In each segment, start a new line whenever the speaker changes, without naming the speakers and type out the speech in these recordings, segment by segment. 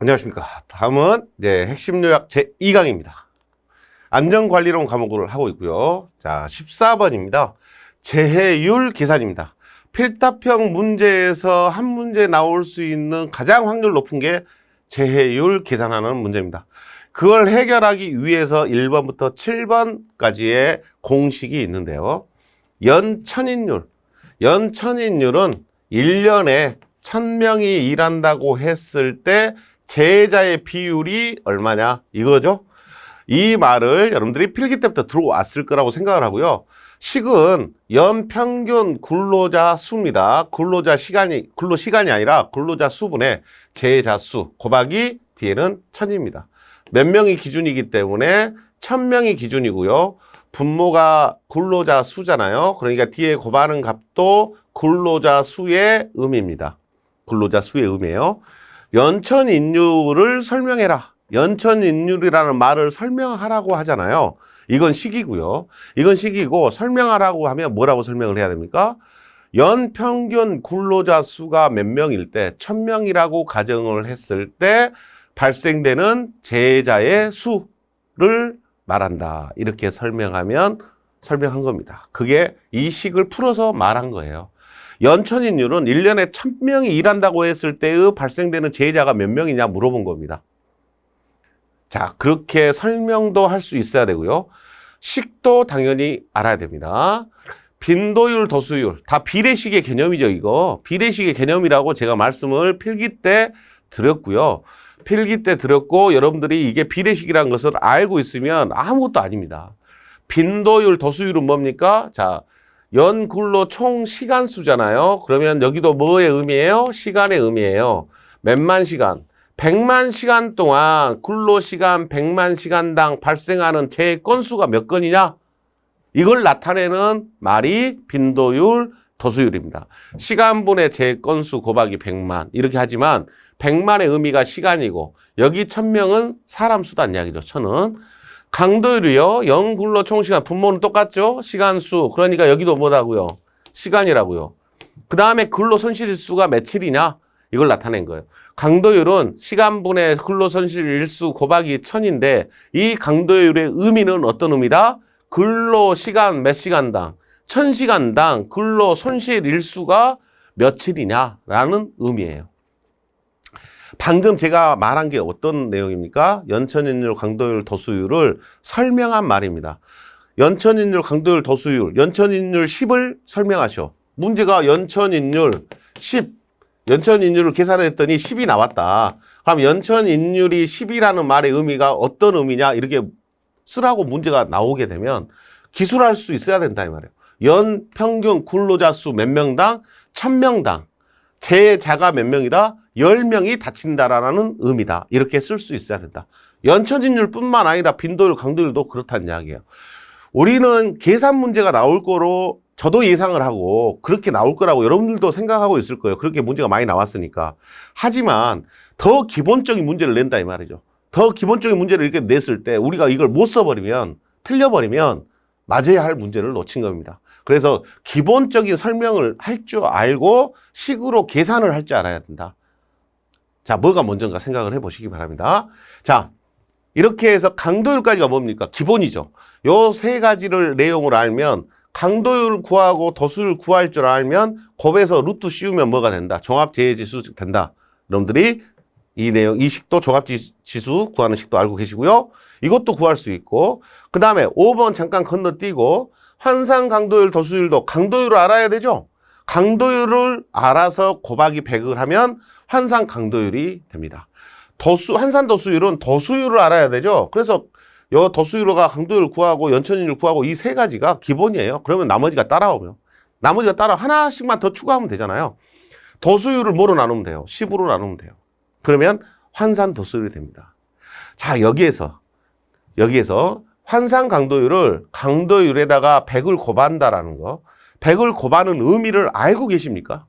안녕하십니까. 다음은 핵심 요약 제2강입니다. 안전관리론 과목을 하고 있고요. 자, 14번입니다. 재해율 계산입니다. 필답형 문제에서 한 문제 나올 수 있는 가장 확률 높은 게 재해율 계산하는 문제입니다. 그걸 해결하기 위해서 1번부터 7번까지의 공식이 있는데요. 연천인율. 연천인율은 1년에 1000명이 일한다고 했을 때 재해자의 비율이 얼마냐 이거죠. 이 말을 여러분들이 필기 때부터 들어왔을 거라고 생각을 하고요. 식은 연평균 근로자 수입니다. 근로 시간이 아니라 근로자 수분의 재해자 수 곱하기 뒤에는 1000입니다. 몇 명이 기준이기 때문에 1000명이 기준이고요. 분모가 근로자 수잖아요. 그러니까 뒤에 곱하는 값도 근로자 수의 의미입니다. 근로자 수의 의미예요. 연천인율을 설명해라. 연천인율이라는 말을 설명하라고 하잖아요. 이건 식이고요. 이건 식이고 설명하라고 하면 뭐라고 설명을 해야 됩니까? 연평균 근로자 수가 몇 명일 때 1000명이라고 가정을 했을 때 발생되는 재해자의 수를 말한다. 이렇게 설명한 겁니다. 그게 이 식을 풀어서 말한 거예요. 연천인율은 1년에 1000명이 일한다고 했을 때의 발생되는 재해자가 몇 명이냐 물어본 겁니다. 자, 그렇게 설명도 할 수 있어야 되고요. 식도 당연히 알아야 됩니다. 빈도율, 도수율 다 비례식의 개념이죠. 이거 비례식의 개념이라고 제가 말씀을 필기 때 드렸고요. 필기 때 드렸고 여러분들이 이게 비례식이라는 것을 알고 있으면 아무것도 아닙니다. 빈도율, 도수율은 뭡니까? 자, 연근로 총 시간수잖아요. 그러면 여기도 뭐의 의미예요? 시간의 의미예요. 몇만 시간, 100만 시간 동안 근로시간 100만 시간당 발생하는 재해 건수가 몇 건이냐? 이걸 나타내는 말이 빈도율, 도수율입니다. 시간분의 재해 건수 곱하기 100만 이렇게 하지만 100만의 의미가 시간이고 여기 1000명은 사람 수단 이야기죠. 1000은. 강도율이요. 연근로 총시간 분모는 똑같죠. 시간수. 그러니까 여기도 뭐라고요? 시간이라고요. 그 다음에 근로손실일수가 며칠이냐? 이걸 나타낸 거예요. 강도율은 시간분의 근로손실일수 곱하기 1000인데 이 강도율의 의미는 어떤 의미다? 근로시간 몇 시간당 1000시간당 근로손실일수가 며칠이냐라는 의미예요. 방금 제가 말한 게 어떤 내용입니까? 연천인율, 강도율, 도수율을 설명한 말입니다. 연천인율, 강도율, 도수율, 연천인율 10을 설명하셔. 문제가 연천인율 10, 연천인율을 계산했더니 10이 나왔다. 그럼 연천인율이 10이라는 말의 의미가 어떤 의미냐? 이렇게 쓰라고 문제가 나오게 되면 기술할 수 있어야 된다 이 말이에요. 연평균 근로자 수 몇 명당? 1000명당. 재해자가 몇 명이다? 10명이 다친다라는 의미다. 이렇게 쓸 수 있어야 된다. 연천인율뿐만 아니라 빈도율, 강도율도 그렇다는 이야기예요. 우리는 계산 문제가 나올 거로 저도 예상을 하고 그렇게 나올 거라고 여러분들도 생각하고 있을 거예요. 그렇게 문제가 많이 나왔으니까. 하지만 더 기본적인 문제를 낸다 이 말이죠. 더 기본적인 문제를 이렇게 냈을 때 우리가 이걸 못 써버리면, 틀려버리면 맞아야 할 문제를 놓친 겁니다. 그래서 기본적인 설명을 할 줄 알고 식으로 계산을 할 줄 알아야 된다. 자, 뭐가 먼저인가 생각을 해보시기 바랍니다. 자, 이렇게 해서 강도율까지가 뭡니까? 기본이죠. 요 세 가지를 내용을 알면 강도율 구하고 도수율 구할 줄 알면 곱해서 루트 씌우면 뭐가 된다? 종합재해지수 된다. 여러분들이 이 내용, 이 식도 종합지수 구하는 식도 알고 계시고요. 이것도 구할 수 있고 그 다음에 5번 잠깐 건너뛰고 환산 강도율, 도수율도 강도율을 알아야 되죠. 강도율을 알아서 곱하기 100을 하면 환산 강도율이 됩니다. 환산 도수율은 도수율을 알아야 되죠. 그래서 요 도수율과 강도율 구하고 연천인율 구하고 이 세 가지가 기본이에요. 그러면 나머지가 따라오면 하나씩만 더 추가하면 되잖아요. 도수율을 뭐로 나누면 돼요? 10으로 나누면 돼요. 그러면 환산 도수율이 됩니다. 자, 여기에서 환산 강도율을 강도율에다가 100을 곱한다라는 거, 100을 곱하는 의미를 알고 계십니까?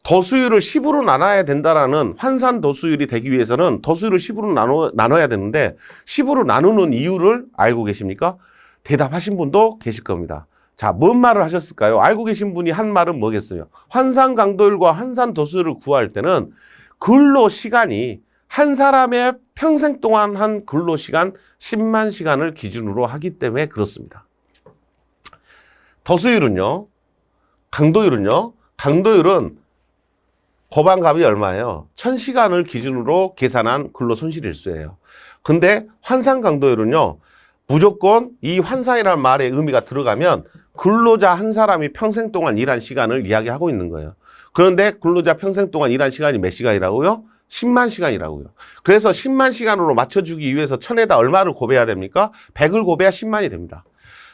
도수율을 10으로 나눠야 된다라는 환산 도수율이 되기 위해서는 도수율을 10으로 나눠야 되는데 10으로 나누는 이유를 알고 계십니까? 대답하신 분도 계실 겁니다. 자, 뭔 말을 하셨을까요? 알고 계신 분이 한 말은 뭐겠어요? 환산 강도율과 환산 도수율을 구할 때는 근로시간이 한 사람의 평생 동안 한 근로시간 10만 시간을 기준으로 하기 때문에 그렇습니다. 더수율은요, 강도율은요, 강도율은 거반값이 얼마예요? 1000시간을 기준으로 계산한 근로손실일수예요. 근데 환산강도율은요, 무조건 이 환산이라는 말의 의미가 들어가면 근로자 한 사람이 평생 동안 일한 시간을 이야기하고 있는 거예요. 그런데 근로자 평생 동안 일한 시간이 몇 시간이라고요? 10만 시간이라고요. 그래서 10만 시간으로 맞춰주기 위해서 1000에다 얼마를 곱해야 됩니까? 100을 곱해야 10만이 됩니다.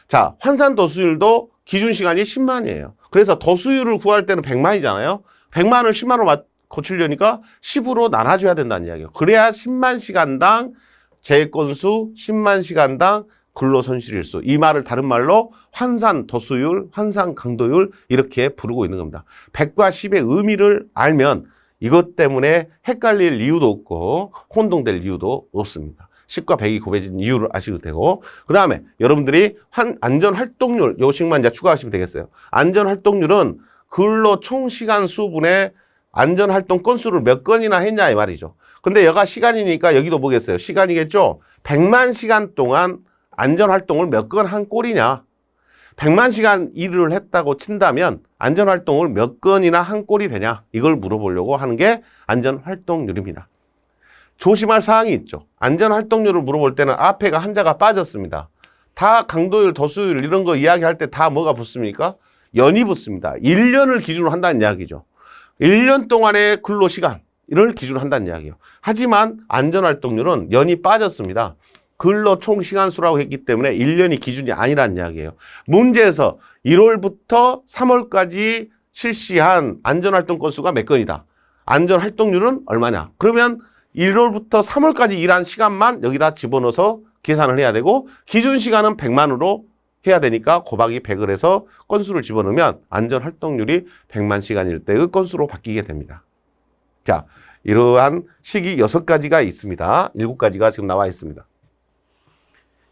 자, 환산 더수율도 기준 시간이 10만이에요. 그래서 더수율을 구할 때는 100만이잖아요. 100만을 10만으로 고치려니까 10으로 나눠줘야 된다는 이야기예요. 그래야 10만 시간당 재건수, 10만 시간당 근로손실일수. 이 말을 다른 말로 환산 더수율, 환산 강도율 이렇게 부르고 있는 겁니다. 100과 10의 의미를 알면 이것 때문에 헷갈릴 이유도 없고 혼동될 이유도 없습니다. 10과 100이 곱해진 이유를 아시면 되고, 그 다음에 여러분들이 안전활동률 요식만 이제 추가하시면 되겠어요. 안전활동률은 근로 총시간 수분의 안전활동 건수를 몇 건이나 했냐 이 말이죠. 근데 여가 시간이니까 여기도 뭐겠어요? 시간이겠죠? 100만 시간 동안 안전활동을 몇 건 한 꼴이냐? 100만 시간 일을 했다고 친다면 안전활동을 몇 건이나 한 꼴이 되냐? 이걸 물어보려고 하는 게 안전활동률입니다. 조심할 사항이 있죠. 안전활동률을 물어볼 때는 앞에가 한자가 빠졌습니다. 다 강도율, 더수율 이런 거 이야기할 때 다 뭐가 붙습니까? 연이 붙습니다. 1년을 기준으로 한다는 이야기죠. 1년 동안의 근로시간 이를 기준으로 한다는 이야기예요. 하지만 안전활동률은 연이 빠졌습니다. 근로 총시간수라고 했기 때문에 1년이 기준이 아니라는 이야기예요. 문제에서 1월부터 3월까지 실시한 안전활동 건수가 몇 건이다. 안전활동률은 얼마냐. 그러면 1월부터 3월까지 일한 시간만 여기다 집어넣어서 계산을 해야 되고 기준시간은 100만으로 해야 되니까 곱하기 100을 해서 건수를 집어넣으면 안전활동률이 100만 시간일 때의 건수로 바뀌게 됩니다. 자, 이러한 식이 6가지가 있습니다. 7가지가 지금 나와 있습니다.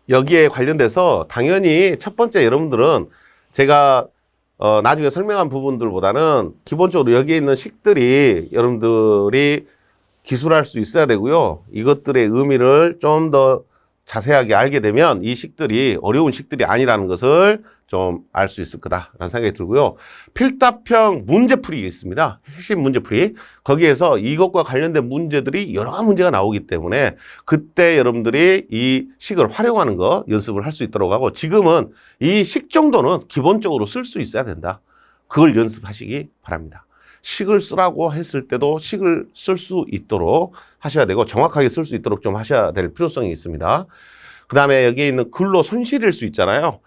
여기에 관련돼서 당연히 첫 번째 여러분들은 제가 나중에 설명한 부분들보다는 기본적으로 여기에 있는 식들이 여러분들이 기술할 수 있어야 되고요. 이것들의 의미를 좀 더 자세하게 알게 되면 이 식들이 어려운 식들이 아니라는 것을 좀 알 수 있을 거다라는 생각이 들고요. 필답형 문제풀이가 있습니다. 핵심 문제풀이. 거기에서 이것과 관련된 문제들이 여러 문제가 나오기 때문에 그때 여러분들이 이 식을 활용하는 거 연습을 할 수 있도록 하고, 지금은 이 식 정도는 기본적으로 쓸 수 있어야 된다. 그걸 연습하시기 바랍니다. 식을 쓰라고 했을 때도 식을 쓸 수 있도록 하셔야 되고 정확하게 쓸 수 있도록 좀 하셔야 될 필요성이 있습니다. 그 다음에 여기에 있는 근로 손실일 수 있잖아요.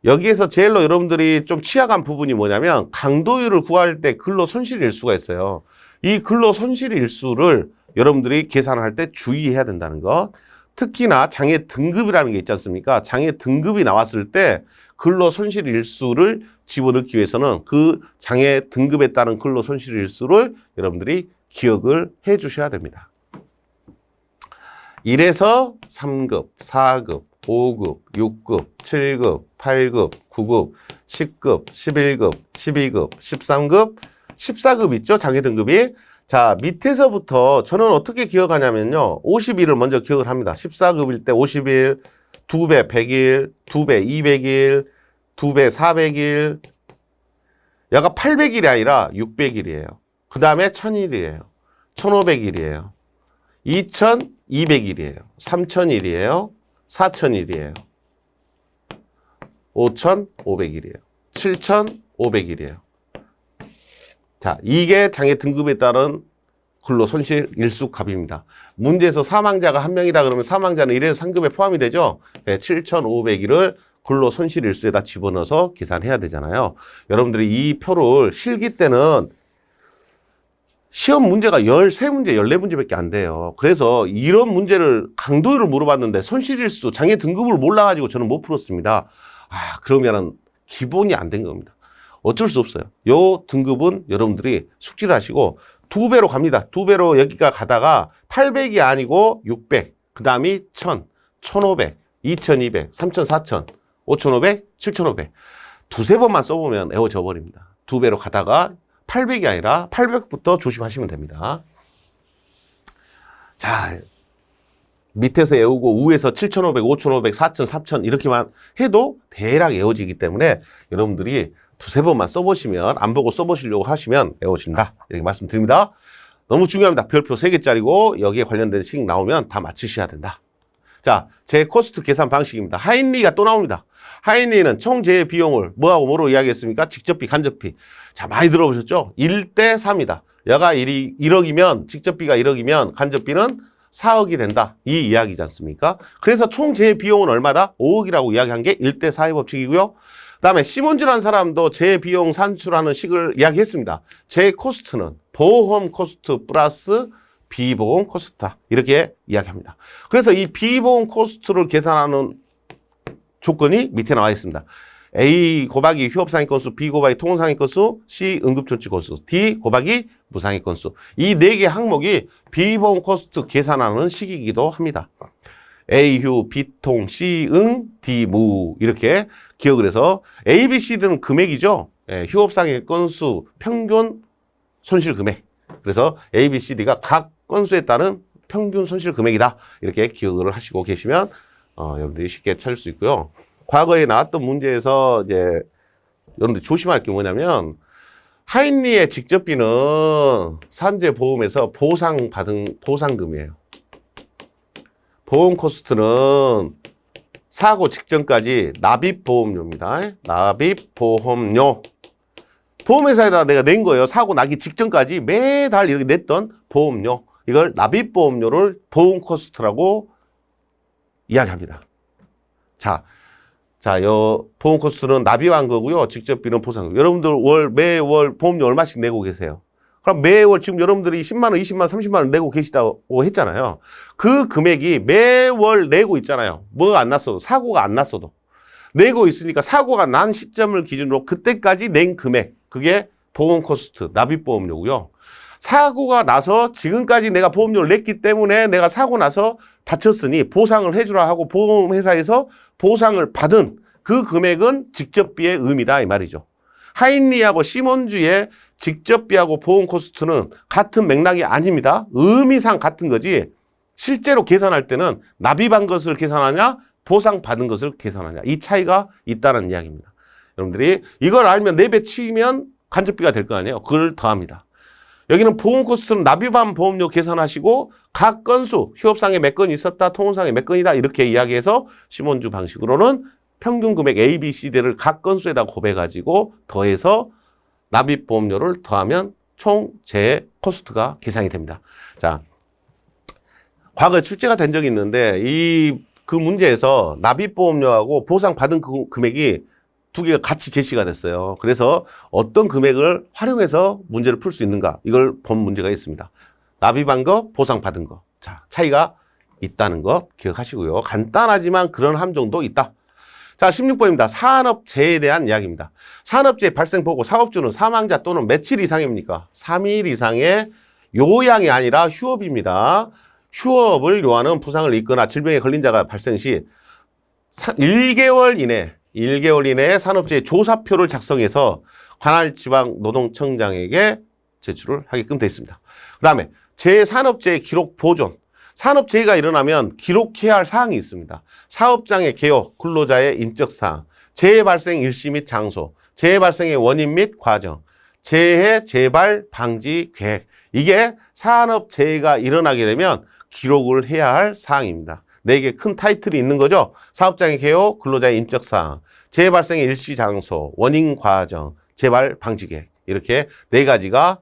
여기에서 제일로 여러분들이 좀 취약한 부분이 뭐냐면 강도율을 구할 때 근로 손실일수가 있어요. 이 근로 손실일수를 여러분들이 계산할 때 주의해야 된다는 거. 특히나 장애 등급이라는 게 있지 않습니까? 장애 등급이 나왔을 때 근로 손실일수를 집어넣기 위해서는 그 장애 등급에 따른 근로 손실일수를 여러분들이 기억을 해 주셔야 됩니다. 1에서 3급, 4급, 5급, 6급, 7급, 8급, 9급, 10급, 11급, 12급, 13급, 14급 있죠? 장애 등급이. 자, 밑에서부터 저는 어떻게 기억하냐면요. 50일을 먼저 기억을 합니다. 14급일 때 50일, 2배 100일, 2배 200일, 2배 400일. 여가 800일이 아니라 600일이에요. 그 다음에 1000일이에요. 1500일이에요. 2200일이에요. 3000일이에요. 4000일이에요. 5500일이에요. 7500일이에요. 자, 이게 장애 등급에 따른 근로 손실 일수 값입니다. 문제에서 사망자가 1명이다 그러면 사망자는 1에서 3급에 포함이 되죠. 네, 7500일을 근로 손실 일수에다 집어넣어서 계산해야 되잖아요. 여러분들이 이 표를 실기 때는 시험 문제가 13문제, 14문제밖에 안 돼요. 그래서 이런 문제를 강도율을 물어봤는데 손실일수, 장애 등급을 몰라가지고 저는 못 풀었습니다. 그러면은 기본이 안 된 겁니다. 어쩔 수 없어요. 요 등급은 여러분들이 숙지를 하시고 2배로 갑니다. 2배로 여기가 가다가 800이 아니고 600, 그 다음이 1000, 1500, 2200, 3000, 4000, 5500, 7500. 두세 번만 써보면 애워져 버립니다. 2배로 가다가 800이 아니라 800부터 조심하시면 됩니다. 자, 밑에서 외우고 위에서 7,500, 5,500, 4,000, 3,000 이렇게만 해도 대략 외워지기 때문에 여러분들이 두세 번만 써보시면, 안 보고 써보시려고 하시면 외워진다. 이렇게 말씀드립니다. 너무 중요합니다. 별표 3개짜리고 여기에 관련된 식 나오면 다 맞추셔야 된다. 자, 제 코스트 계산 방식입니다. 하인리가 또 나옵니다. 하인리는 총 제해 비용을 뭐하고 뭐로 이야기했습니까? 직접비, 간접비. 자, 많이 들어보셨죠? 1대 3이다. 여가 1억이면, 직접비가 1억이면 간접비는 4억이 된다. 이 이야기지 않습니까? 그래서 총 제해 비용은 얼마다? 5억이라고 이야기한 게 1대 4의 법칙이고요. 그 다음에 시몬즈라는 사람도 제해 비용 산출하는 식을 이야기했습니다. 제 코스트는 보험 코스트 플러스 비보험 코스트다. 이렇게 이야기합니다. 그래서 이 비보험 코스트를 계산하는 조건이 밑에 나와 있습니다. A 곱하기 휴업상의 건수, B 곱하기 통상의 건수, C 응급조치 건수, D 곱하기 무상의 건수. 이 4개 항목이 비보험 코스트 계산하는 식이기도 합니다. A 휴, B 통, C 응, D 무 이렇게 기억을 해서 A, B, C, D는 금액이죠. 예, 휴업상의 건수, 평균 손실 금액. 그래서 A, B, C, D가 각 건수에 따른 평균 손실 금액이다. 이렇게 기억을 하시고 계시면 여러분들이 쉽게 찾을 수 있고요. 과거에 나왔던 문제에서 이제 여러분들 조심할 게 뭐냐면 하인리의 직접비는 산재보험에서 보상받은 보상금이에요. 보험 코스트는 사고 직전까지 납입보험료입니다. 납입보험료. 보험회사에다 내가 낸 거예요. 사고 나기 직전까지 매달 이렇게 냈던 보험료. 이걸 납입보험료를 보험 코스트라고 이야기합니다. 자, 보험 코스트는 납입한 거고요. 직접비는 보상. 여러분들 매월 보험료 얼마씩 내고 계세요? 그럼 매월 지금 여러분들이 10만 원, 20만 원, 30만 원 내고 계시다고 했잖아요. 그 금액이 매월 내고 있잖아요. 뭐가 안 났어도, 사고가 안 났어도. 내고 있으니까 사고가 난 시점을 기준으로 그때까지 낸 금액, 그게 보험 코스트, 납입보험료고요. 사고가 나서 지금까지 내가 보험료를 냈기 때문에 내가 사고 나서 다쳤으니 보상을 해주라 하고 보험회사에서 보상을 받은 그 금액은 직접비의 의미다 이 말이죠. 하인리하고 시몬즈의 직접비하고 보험 코스트는 같은 맥락이 아닙니다. 의미상 같은 거지 실제로 계산할 때는 납입한 것을 계산하냐 보상받은 것을 계산하냐 이 차이가 있다는 이야기입니다. 여러분들이 이걸 알면 4배 치면 간접비가 될 거 아니에요. 그걸 더합니다. 여기는 보험 코스트는 납입한 보험료 계산하시고 각 건수, 휴업상에 몇 건이 있었다, 통혼상에 몇 건이다 이렇게 이야기해서 시몬즈 방식으로는 평균 금액 A, B, C, D를 각 건수에다 곱해가지고 더해서 납입보험료를 더하면 총 재해 코스트가 계산이 됩니다. 자, 과거에 출제가 된 적이 있는데 그 문제에서 납입보험료하고 보상받은 그 금액이 두 개가 같이 제시가 됐어요. 그래서 어떤 금액을 활용해서 문제를 풀 수 있는가 이걸 본 문제가 있습니다. 납입한 거, 보상받은 거. 자, 차이가 있다는 것 기억하시고요. 간단하지만 그런 함정도 있다. 자, 16번입니다. 산업재해에 대한 이야기입니다. 산업재해 발생 보고 사업주는 사망자 또는 며칠 이상입니까? 3일 이상의 요양이 아니라 휴업입니다. 휴업을 요하는 부상을 입거나 질병에 걸린 자가 발생 시 1개월 이내에 산업재해 조사표를 작성해서 관할 지방 노동청장에게 제출을 하게끔 되어 있습니다. 그 다음에 재산업재해 기록 보존. 산업재해가 일어나면 기록해야 할 사항이 있습니다. 사업장의 개요, 근로자의 인적사항, 재해 발생 일시 및 장소, 재해 발생의 원인 및 과정, 재해 재발 방지 계획. 이게 산업재해가 일어나게 되면 기록을 해야 할 사항입니다. 4개 큰 타이틀이 있는 거죠. 사업장의 개요, 근로자의 인적사항, 재해 발생의 일시 장소, 원인 과정, 재발 방지 계획. 이렇게 4가지가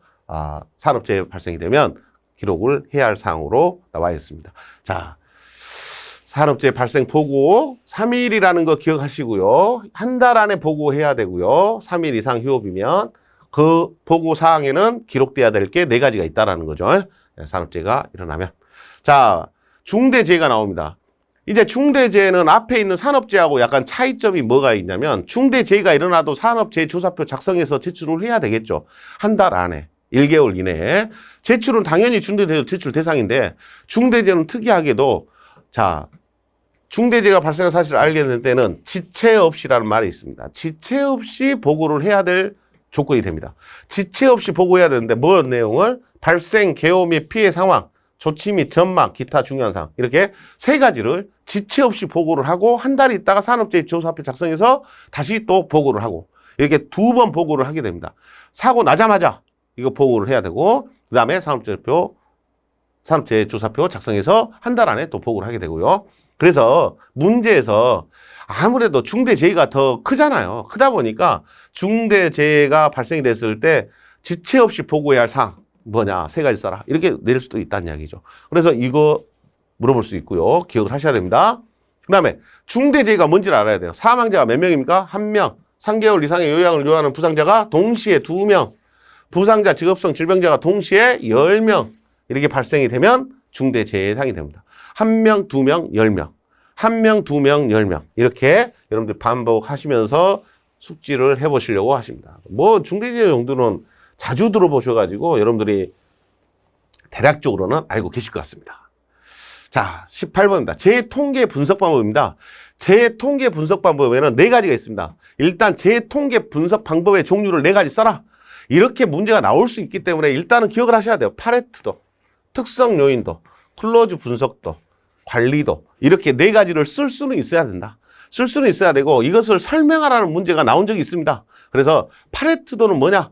산업재해 발생이 되면 기록을 해야 할 사항으로 나와 있습니다. 자, 산업재해 발생 보고 3일이라는 거 기억하시고요. 한 달 안에 보고해야 되고요. 3일 이상 휴업이면 그 보고 사항에는 기록돼야 될 게 4가지가 있다라는 거죠. 산업재해가 일어나면. 자, 중대재해가 나옵니다. 이제 중대재해는 앞에 있는 산업재해하고 약간 차이점이 뭐가 있냐면 중대재해가 일어나도 산업재해 조사표 작성해서 제출을 해야 되겠죠. 한 달 안에. 1개월 이내에. 제출은 당연히 중대재해 제출 대상인데 중대재해는 특이하게도 자, 중대재해가 발생한 사실을 알게 될 때는 지체 없이라는 말이 있습니다. 지체 없이 보고를 해야 될 조건이 됩니다. 지체 없이 보고해야 되는데 뭐 내용을 발생, 개요 및 피해 상황, 조치 및 전망, 기타 중요한 사항 이렇게 세 가지를 지체 없이 보고를 하고 한 달 있다가 산업재해조사표 작성해서 다시 또 보고를 하고 이렇게 2번 보고를 하게 됩니다. 사고 나자마자 이거 보고를 해야 되고 그 다음에 산업재해조사표 작성해서 한 달 안에 또 보고를 하게 되고요. 그래서 문제에서 아무래도 중대재해가 더 크잖아요. 크다 보니까 중대재해가 발생이 됐을 때 지체 없이 보고해야 할 사항 뭐냐 세 가지 써라 이렇게 내릴 수도 있다는 이야기죠. 그래서 이거 물어볼 수 있고요. 기억을 하셔야 됩니다. 그 다음에 중대재해가 뭔지를 알아야 돼요. 사망자가 몇 명입니까? 1명. 3개월 이상의 요양을 요하는 부상자가 동시에 2명. 부상자, 직업성 질병자가 동시에 10명. 이렇게 발생이 되면 중대재해 해당이 됩니다. 1명, 2명, 10명. 1명, 2명, 10명. 이렇게 여러분들 반복하시면서 숙지를 해보시려고 하십니다. 뭐 중대재해 정도는 자주 들어보셔가지고 여러분들이 대략적으로는 알고 계실 것 같습니다. 자, 18번입니다. 재통계 분석 방법입니다. 재통계 분석 방법에는 4가지가 있습니다. 일단 재통계 분석 방법의 종류를 4가지 써라. 이렇게 문제가 나올 수 있기 때문에 일단은 기억을 하셔야 돼요. 파레트도, 특성 요인도, 클로즈 분석도, 관리도 이렇게 4가지를 쓸 수는 있어야 된다. 쓸 수는 있어야 되고 이것을 설명하라는 문제가 나온 적이 있습니다. 그래서 파레트도는 뭐냐?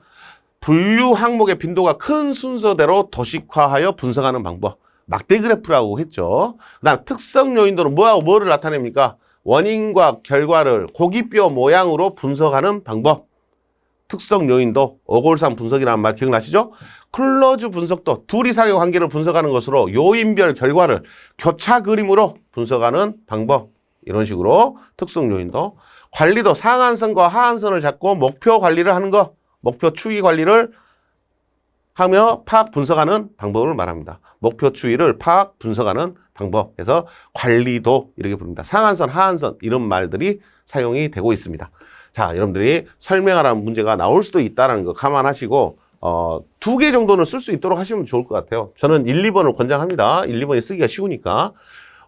분류 항목의 빈도가 큰 순서대로 도식화하여 분석하는 방법. 막대 그래프라고 했죠. 그 다음 특성 요인도는 뭐하고 뭐를 나타냅니까? 원인과 결과를 고기뼈 모양으로 분석하는 방법. 특성 요인도 어골상 분석이라는 말 기억나시죠? 클로즈 분석도 둘 이상의 관계를 분석하는 것으로 요인별 결과를 교차 그림으로 분석하는 방법. 이런 식으로 특성 요인도. 관리도 상한선과 하한선을 잡고 목표 관리를 하는 거. 목표 추이 관리를 하며 파악 분석하는 방법을 말합니다. 목표 추이를 파악 분석하는 방법에서 관리도 이렇게 부릅니다. 상한선, 하한선 이런 말들이 사용이 되고 있습니다. 자, 여러분들이 설명하라는 문제가 나올 수도 있다는 거 감안하시고 2개 정도는 쓸 수 있도록 하시면 좋을 것 같아요. 저는 1, 2번을 권장합니다. 1, 2번이 쓰기가 쉬우니까.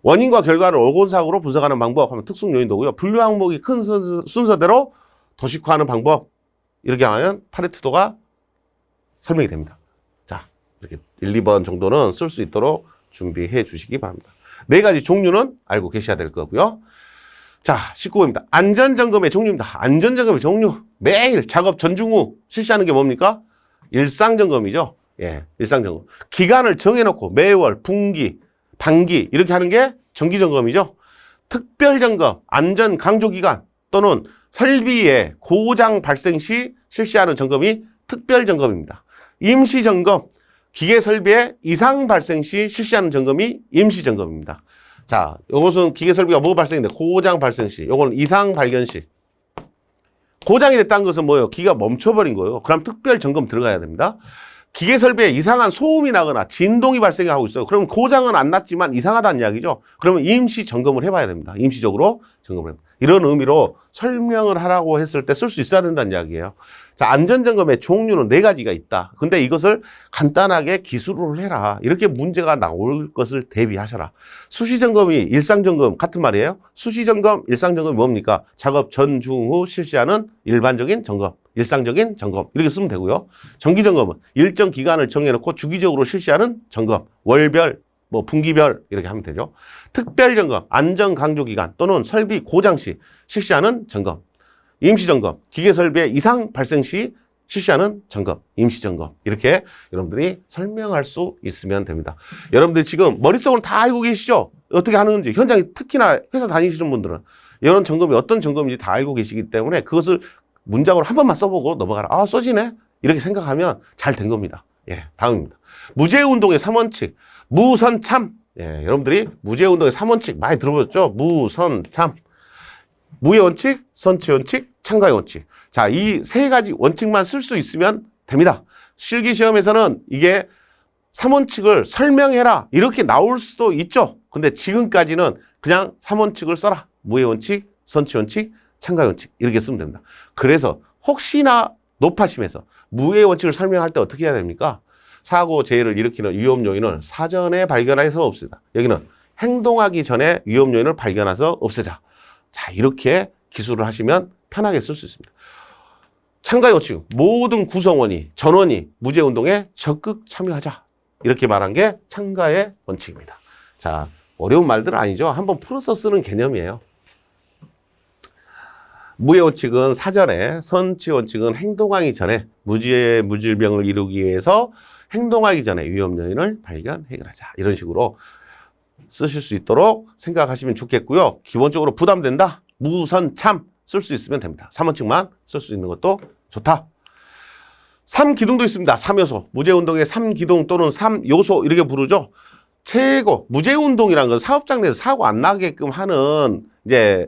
원인과 결과를 어곤사고로 분석하는 방법 하면 특성 요인도고요. 분류 항목이 큰 순서대로 도식화하는 방법 이렇게 하면 파레트도가 설명이 됩니다. 자, 이렇게 1, 2번 정도는 쓸 수 있도록 준비해 주시기 바랍니다. 4가지 종류는 알고 계셔야 될 거고요. 자, 19번입니다. 안전점검의 종류입니다. 안전점검의 종류. 매일 작업 전중 후 실시하는 게 뭡니까? 일상점검이죠. 예, 일상점검. 기간을 정해놓고 매월, 분기, 반기 이렇게 하는 게 정기점검이죠. 특별점검, 안전 강조기간 또는 설비의 고장 발생 시 실시하는 점검이 특별점검입니다. 임시점검, 기계 설비의 이상 발생 시 실시하는 점검이 임시점검입니다. 자, 이것은 기계 설비가 뭐 발생인데 고장 발생 시, 요거는 이상 발견 시. 고장이 됐다는 것은 뭐예요? 기계가 멈춰버린 거예요. 그럼 특별점검 들어가야 됩니다. 기계 설비에 이상한 소음이 나거나 진동이 발생하고 있어요. 그럼 고장은 안 났지만 이상하다는 이야기죠. 그러면 임시 점검을 해봐야 됩니다. 임시적으로 점검을 해봅니다. 이런 의미로 설명을 하라고 했을 때 쓸 수 있어야 된다는 이야기예요. 자, 안전점검의 종류는 4가지가 있다. 근데 이것을 간단하게 기술을 해라. 이렇게 문제가 나올 것을 대비하셔라. 수시점검이 일상점검 같은 말이에요. 수시점검, 일상점검이 뭡니까? 작업 전, 중, 후 실시하는 일반적인 점검. 일상적인 점검 이렇게 쓰면 되고요. 정기점검은 일정 기간을 정해놓고 주기적으로 실시하는 점검, 월별, 뭐 분기별 이렇게 하면 되죠. 특별점검, 안전 강조 기간 또는 설비 고장 시 실시하는 점검, 임시점검, 기계 설비의 이상 발생 시 실시하는 점검, 임시점검 이렇게 여러분들이 설명할 수 있으면 됩니다. 여러분들이 지금 머릿속으로 다 알고 계시죠? 어떻게 하는 건지 현장에 특히나 회사 다니시는 분들은 이런 점검이 어떤 점검인지 다 알고 계시기 때문에 그것을 문장으로 한 번만 써보고 넘어가라. 아, 써지네? 이렇게 생각하면 잘 된 겁니다. 예, 다음입니다. 무죄운동의 3원칙. 무선참. 예, 여러분들이 무죄운동의 3원칙 많이 들어보셨죠? 무선참. 무의 원칙, 선취 원칙, 참가의 원칙. 자, 이 3가지 원칙만 쓸 수 있으면 됩니다. 실기시험에서는 이게 3원칙을 설명해라. 이렇게 나올 수도 있죠. 근데 지금까지는 그냥 3원칙을 써라. 무의 원칙, 선취 원칙, 참가의 원칙 이렇게 쓰면 됩니다. 그래서 혹시나 높아심에서 무의 원칙을 설명할 때 어떻게 해야 됩니까? 사고 재해를 일으키는 위험 요인을 사전에 발견해서 없애자. 여기는 행동하기 전에 위험 요인을 발견해서 없애자. 자, 이렇게 기술을 하시면 편하게 쓸 수 있습니다. 참가의 원칙. 모든 구성원이, 전원이 무죄운동에 적극 참여하자. 이렇게 말한 게 첨가의 원칙입니다. 자, 어려운 말들은 아니죠. 한번 풀어서 쓰는 개념이에요. 무의 원칙은 사전에, 선치 원칙은 행동하기 전에 무지의 무질병을 이루기 위해서 행동하기 전에 위험 요인을 발견, 해결하자. 이런 식으로 쓰실 수 있도록 생각하시면 좋겠고요. 기본적으로 부담된다. 무선 참 쓸 수 있으면 됩니다. 3원칙만 쓸 수 있는 것도 좋다. 3기둥도 있습니다. 3요소. 무제운동의 3기둥 또는 3요소 이렇게 부르죠. 최고 무제운동이라는 건 사업장 내에서 사고 안 나게끔 하는 이제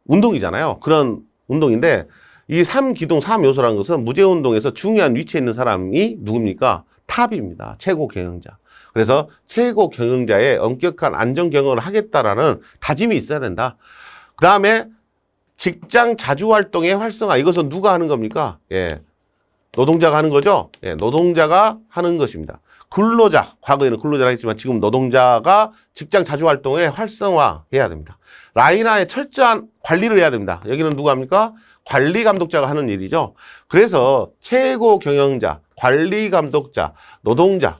운동이잖아요. 그런 운동인데 이 3기둥 3요소라는 것은 무제운동에서 중요한 위치에 있는 사람이 누굽니까? 탑입니다. 최고 경영자. 그래서 최고 경영자의 엄격한 안전 경영을 하겠다라는 다짐이 있어야 된다. 그 다음에 직장 자주 활동의 활성화. 이것은 누가 하는 겁니까? 예. 노동자가 하는 거죠. 예. 노동자가 하는 것입니다. 근로자, 과거에는 근로자라 했지만 지금 노동자가 직장 자주 활동에 활성화해야 됩니다. 라인하에 철저한 관리를 해야 됩니다. 여기는 누가 합니까? 관리 감독자가 하는 일이죠. 그래서 최고 경영자, 관리 감독자, 노동자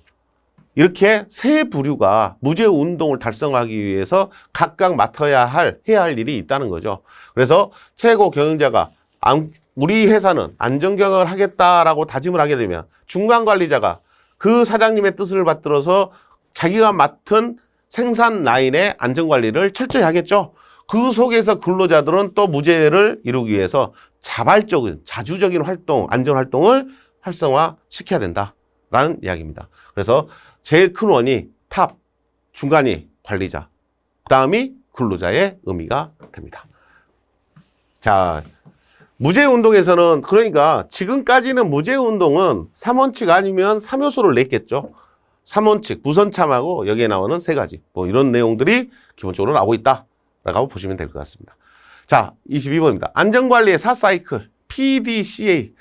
이렇게 세 부류가 무제 운동을 달성하기 위해서 각각 맡아야 해야 할 일이 있다는 거죠. 그래서 최고 경영자가 우리 회사는 안전 경영을 하겠다라고 다짐을 하게 되면 중간 관리자가 그 사장님의 뜻을 받들어서 자기가 맡은 생산 라인의 안전 관리를 철저히 하겠죠. 그 속에서 근로자들은 또 무제를 이루기 위해서 자발적인 자주적인 활동, 안전 활동을 활성화시켜야 된다라는 이야기입니다. 그래서 제일 큰 원이 탑, 중간이 관리자, 그 다음이 근로자의 의미가 됩니다. 자, 무제운동에서는 그러니까 지금까지는 무제운동은 3원칙 아니면 3요소를 냈겠죠. 3원칙, 무선참하고 여기에 나오는 세 가지 뭐 이런 내용들이 기본적으로 나오고 있다라고 보시면 될 것 같습니다. 자, 22번입니다. 안전관리의 4사이클 PDCA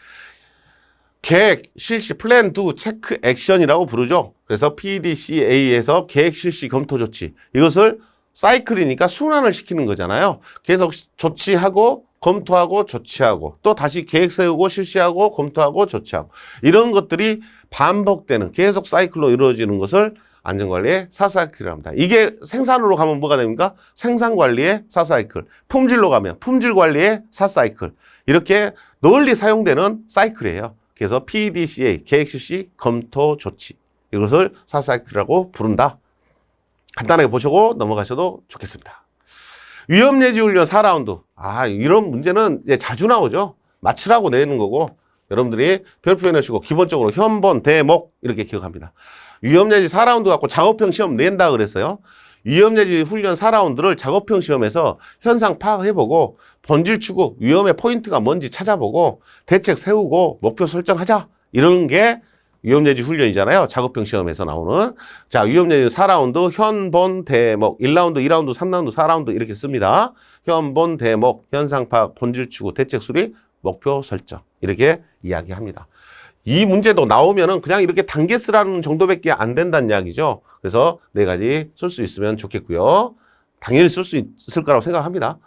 계획, 실시, 플랜, 두, 체크, 액션이라고 부르죠. 그래서 PDCA에서 계획, 실시, 검토, 조치. 이것을 사이클이니까 순환을 시키는 거잖아요. 계속 조치하고 검토하고 조치하고 또 다시 계획 세우고 실시하고 검토하고 조치하고 이런 것들이 반복되는 계속 사이클로 이루어지는 것을 안전관리의 4사이클이라고 합니다. 이게 생산으로 가면 뭐가 됩니까? 생산관리의 4사이클. 품질로 가면 품질관리의 4사이클. 이렇게 널리 사용되는 사이클이에요. 그래서 PDCA, 계획 실시, 검토, 조치. 이것을 4사이클이라고 부른다. 간단하게 보시고 넘어가셔도 좋겠습니다. 위험예지 훈련 4라운드. 이런 문제는 이제 자주 나오죠. 맞추라고 내는 거고 여러분들이 별표해 놓으시고 기본적으로 현본, 대목 이렇게 기억합니다. 위험예지 4라운드 갖고 작업형 시험 낸다 그랬어요. 위험예지 훈련 4라운드를 작업형 시험에서 현상 파악해보고 본질 추구, 위험의 포인트가 뭔지 찾아보고 대책 세우고 목표 설정하자. 이런 게 위험예지 훈련이잖아요. 작업형 시험에서 나오는. 자, 위험예지 4라운드, 현본, 대목, 1라운드, 2라운드, 3라운드, 4라운드 이렇게 씁니다. 현본, 대목, 현상 파악, 본질 추구, 대책 수립, 목표 설정. 이렇게 이야기합니다. 이 문제도 나오면은 그냥 이렇게 단계 쓰라는 정도밖에 안 된다는 이야기죠. 그래서 네 가지 쓸 수 있으면 좋겠고요. 당연히 쓸 수 있을 거라고 생각합니다.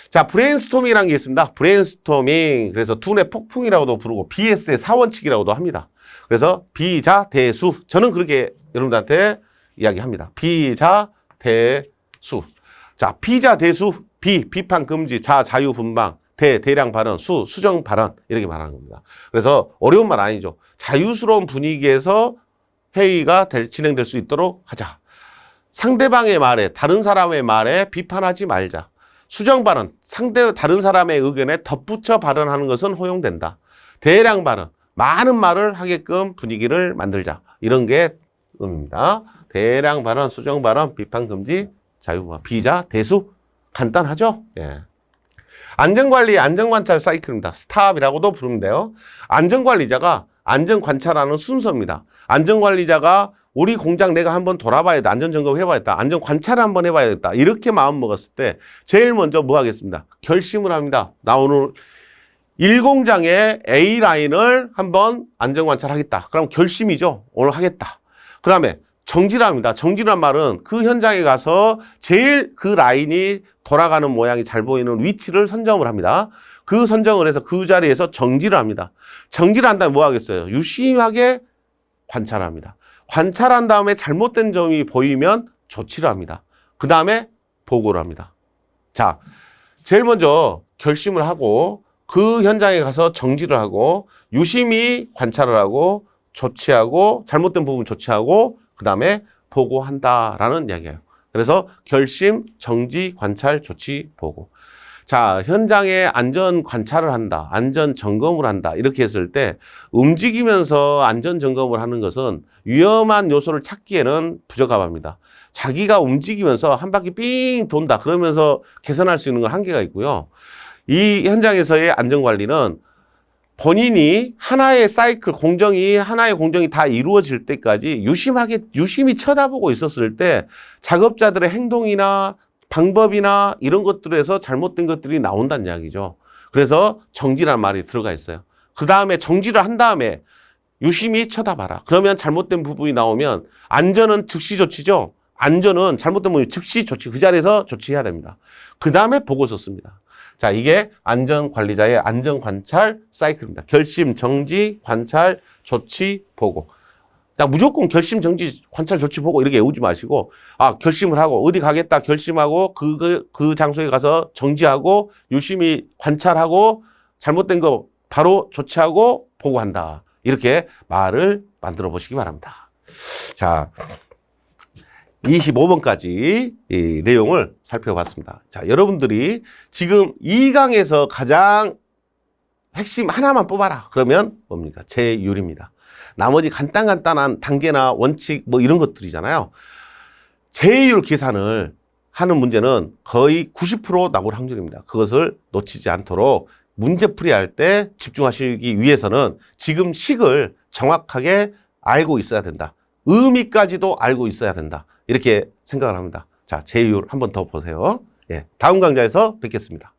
자, 브레인스토밍이라는 게 있습니다. 브레인스토밍. 그래서 두뇌 폭풍이라고도 부르고 BS의 4원칙이라고도 합니다. 그래서 비자, 대수. 저는 그렇게 여러분들한테 이야기합니다. 비자, 대수. 자, 비자, 대수. 비판 금지, 자유 분방. 대량 발언, 수정 발언 이렇게 말하는 겁니다. 그래서 어려운 말 아니죠. 자유스러운 분위기에서 회의가 진행될 수 있도록 하자. 상대방의 말에, 다른 사람의 말에 비판하지 말자. 수정 발언, 다른 사람의 의견에 덧붙여 발언하는 것은 허용된다. 대량 발언, 많은 말을 하게끔 분위기를 만들자. 이런 게 의미입니다. 대량 발언, 수정 발언, 비판 금지, 비자, 대수. 간단하죠? 예. 안전관리, 안전관찰 사이클입니다. 스탑이라고도 부르는데요. 안전관리자가 안전관찰하는 순서입니다. 안전관리자가 우리 공장 내가 한번 돌아봐야 돼. 안전점검 해봐야겠다. 안전관찰을 한번 해봐야겠다. 이렇게 마음 먹었을 때 제일 먼저 뭐 하겠습니다? 결심을 합니다. 나 오늘 1공장의 A라인을 한번 안전관찰하겠다. 그럼 결심이죠. 오늘 하겠다. 그 다음에 정지를 합니다. 정지란 말은 그 현장에 가서 제일 그 라인이 돌아가는 모양이 잘 보이는 위치를 선점을 합니다. 그 선정을 해서 그 자리에서 정지를 합니다. 정지를 한다면 뭐 하겠어요? 유심하게 관찰합니다. 관찰한 다음에 잘못된 점이 보이면 조치를 합니다. 그 다음에 보고를 합니다. 자, 제일 먼저 결심을 하고 그 현장에 가서 정지를 하고 유심히 관찰을 하고 조치하고 잘못된 부분 조치하고 그 다음에 보고한다라는 이야기예요. 그래서 결심, 정지, 관찰, 조치, 보고. 자, 현장에 안전 관찰을 한다, 안전 점검을 한다 이렇게 했을 때 움직이면서 안전 점검을 하는 것은 위험한 요소를 찾기에는 부적합합니다. 자기가 움직이면서 한 바퀴 삥 돈다 그러면서 개선할 수 있는 건 한계가 있고요. 이 현장에서의 안전관리는 본인이 하나의 사이클, 하나의 공정이 다 이루어질 때까지 유심히 쳐다보고 있었을 때 작업자들의 행동이나 방법이나 이런 것들에서 잘못된 것들이 나온다는 이야기죠. 그래서 정지라는 말이 들어가 있어요. 그 다음에 정지를 한 다음에 유심히 쳐다봐라. 그러면 잘못된 부분이 나오면 안전은 즉시 조치죠. 안전은 잘못된 부분이 즉시 조치, 그 자리에서 조치해야 됩니다. 그 다음에 보고서 씁니다. 자, 이게 안전관리자의 안전관찰 사이클입니다. 결심, 정지, 관찰, 조치, 보고. 딱 무조건 결심, 정지, 관찰, 조치, 보고 이렇게 외우지 마시고, 결심을 하고, 어디 가겠다 결심하고, 그 장소에 가서 정지하고, 유심히 관찰하고, 잘못된 거 바로 조치하고, 보고한다. 이렇게 말을 만들어 보시기 바랍니다. 자, 25번까지 이 내용을 살펴봤습니다. 자, 여러분들이 지금 2강에서 가장 핵심 하나만 뽑아라. 그러면 뭡니까? 제율입니다. 나머지 간단한 단계나 원칙 뭐 이런 것들이잖아요. 제율 계산을 하는 문제는 거의 90% 나올 확률입니다. 그것을 놓치지 않도록 문제 풀이할 때 집중하시기 위해서는 지금 식을 정확하게 알고 있어야 된다. 의미까지도 알고 있어야 된다. 이렇게 생각을 합니다. 자, 제율 한 번 더 보세요. 예, 다음 강좌에서 뵙겠습니다.